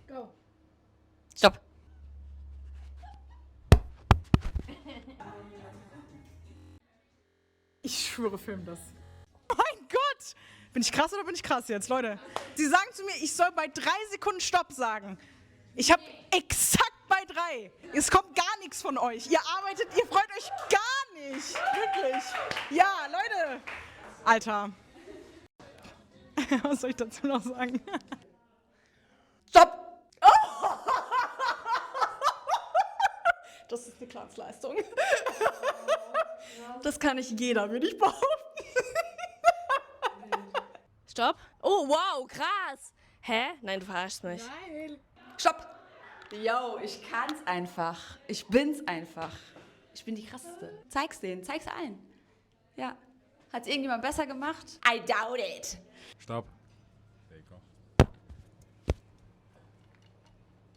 Go. Stopp. Ich schwöre, film das. Oh mein Gott! Bin ich krass oder bin ich krass jetzt, Leute? Sie sagen zu mir, ich soll bei 3 Sekunden Stopp sagen. Ich habe exakt bei 3. Es kommt gar nichts von euch. Ihr arbeitet, ihr freut euch gar nicht. Wirklich. Ja, Leute. Alter. Was soll ich dazu noch sagen? Stopp. Das ist eine Glanzleistung. Das kann nicht jeder, würde ich behaupten. Stopp. Oh, wow, krass. Hä? Nein, du verarschst mich. Nein. Stopp. Yo, ich kann's einfach. Ich bin's einfach. Ich bin die krasseste. Zeig's denen, zeig's allen. Ja. Hat's irgendjemand besser gemacht? I doubt it. Stopp.